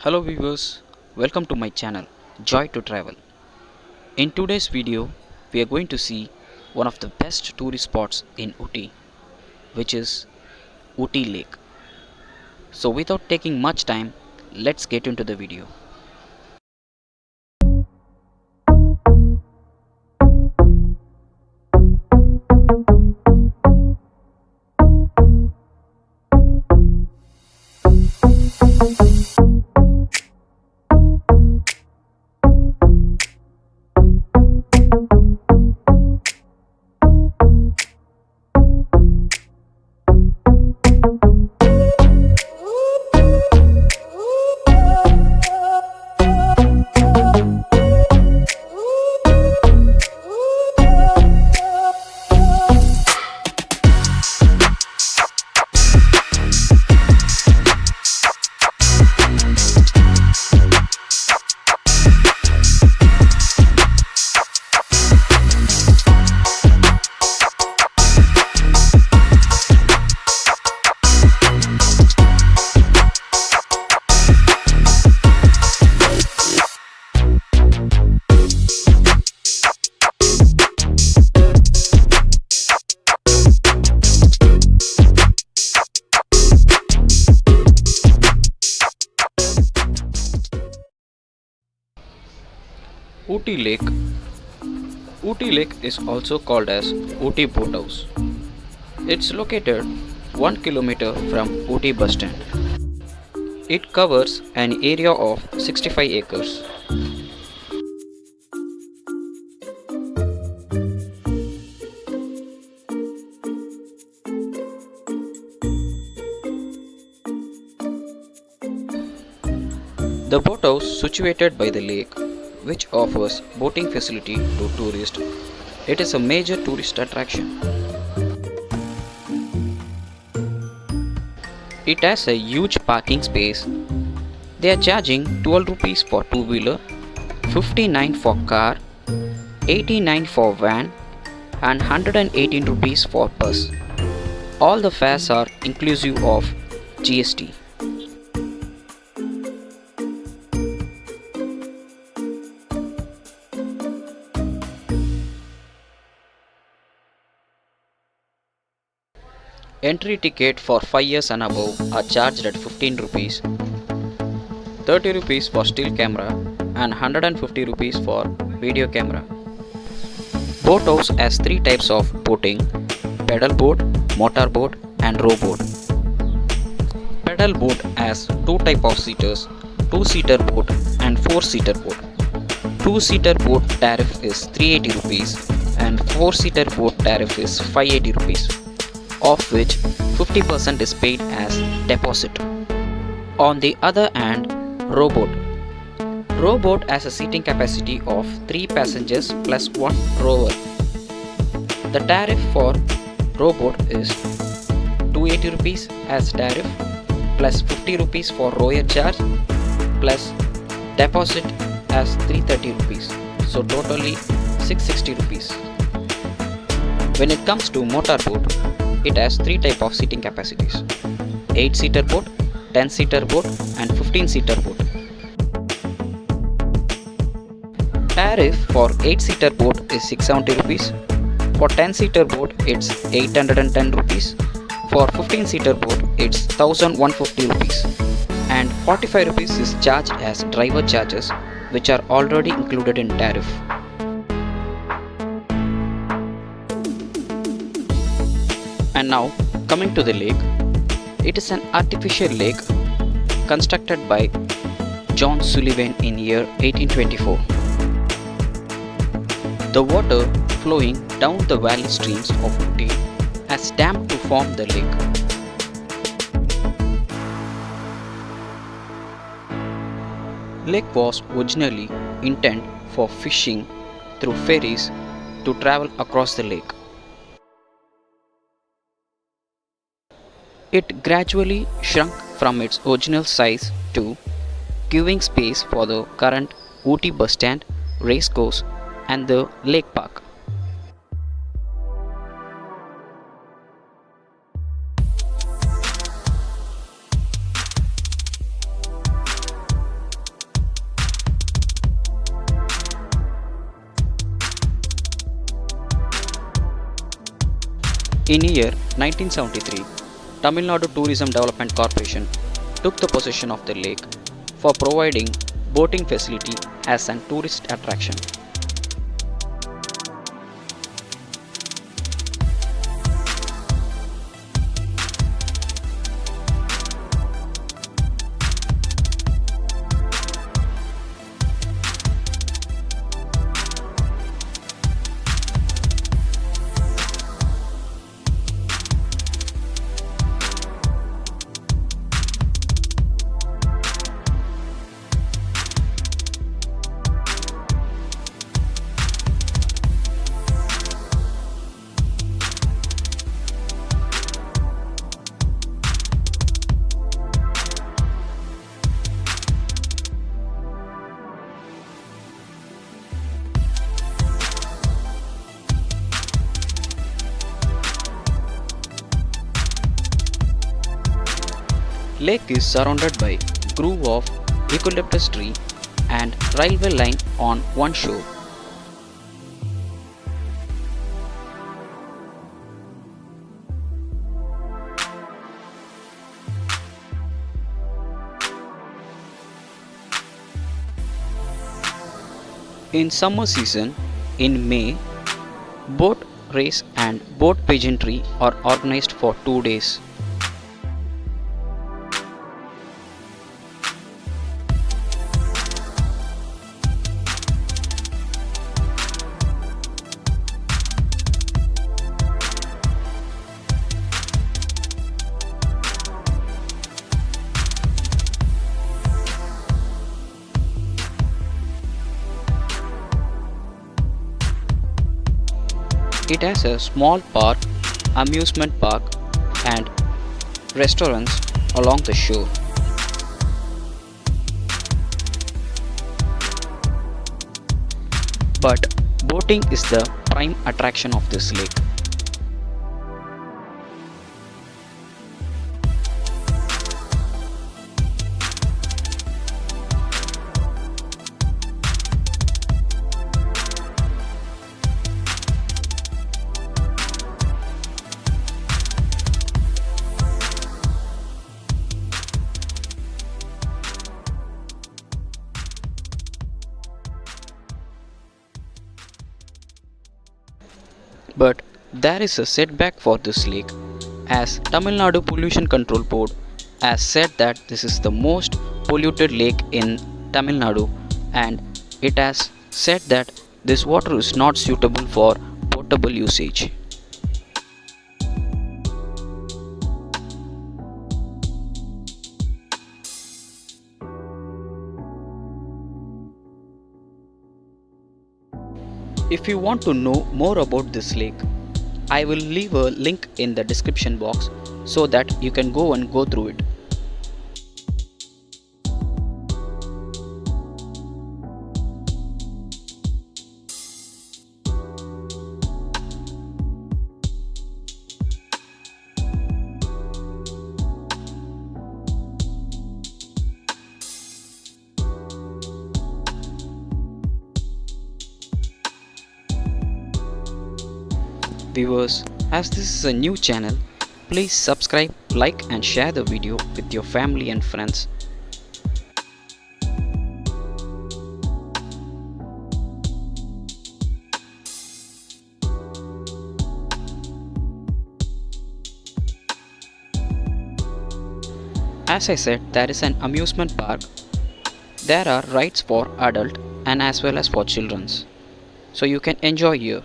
Hello viewers, welcome to my channel Joy to Travel. In today's video, we are going to see one of the best tourist spots in Ooty, which is Ooty Lake. So without taking much time, let's get into the video. Ooty Lake. Ooty Lake is also called as Ooty Boat House. It's located 1 kilometer from Ooty bus stand. It covers an area of 65 acres. The boat house situated by the lake, which offers boating facility to tourists. It is a major tourist attraction. It has a huge parking space. They are charging 12 rupees for two-wheeler, 59 for car, 89 for van and 118 rupees for bus. All the fares are inclusive of GST. Entry ticket for 5 years and above are charged at 15 rupees, 30 rupees for still camera and 150 rupees for video camera. Boat house has 3 types of boating: pedal boat, motor boat and row boat. Pedal boat has 2 types of seaters: 2-seater boat and 4-seater boat. 2-seater boat tariff is 380 rupees and 4-seater boat tariff is 580 rupees. Of which 50% is paid as deposit. On the other hand, rowboat. Rowboat has a seating capacity of 3 passengers plus 1 rower. The tariff for rowboat is 280 rupees as tariff plus 50 rupees for rower charge plus deposit as 330 rupees. So totally 660 rupees. When it comes to motorboat, it has 3 types of seating capacities: 8-seater boat, 10-seater boat and 15-seater boat. Tariff for 8-seater boat is 670 rupees. For 10-seater boat it's 810 rupees. For 15-seater boat it's 1150 rupees. And 45 rupees is charged as driver charges, which are already included in tariff. And now, coming to the lake, it is an artificial lake constructed by John Sullivan in year 1824. The water flowing down the valley streams of Ooty has damped to form the lake. Lake was originally intended for fishing through ferries to travel across the lake. It gradually shrunk from its original size to giving space for the current Ooty bus stand, racecourse and the lake park. In year 1973, Tamil Nadu Tourism Development Corporation took the possession of the lake for providing boating facility as an tourist attraction. Lake is surrounded by grove of eucalyptus tree and railway line on one shore. In summer season, in May, boat race and boat pageantry are organized for 2 days. It has a small park, amusement park, and restaurants along the shore. But boating is the prime attraction of this lake. But there is a setback for this lake, as Tamil Nadu Pollution Control Board has said that this is the most polluted lake in Tamil Nadu, and it has said that this water is not suitable for potable usage. If you want to know more about this lake, I will leave a link in the description box so that you can go and go through it. Viewers, as this is a new channel, please subscribe, like and share the video with your family and friends. As I said, there is an amusement park. There are rides for adult and as well as for children. So you can enjoy here.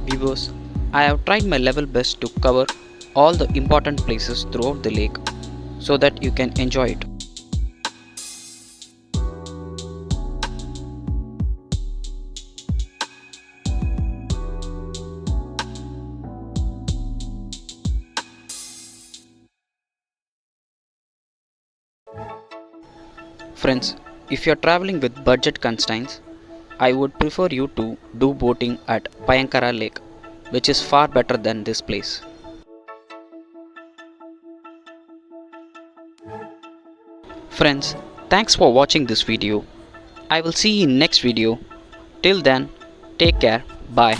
Viewers, I have tried my level best to cover all the important places throughout the lake so that you can enjoy it. Friends, if you're traveling with budget constraints, I would prefer you to do boating at Payankara Lake, which is far better than this place. Friends, thanks for watching this video. I will see you in next video. Till then, take care. Bye.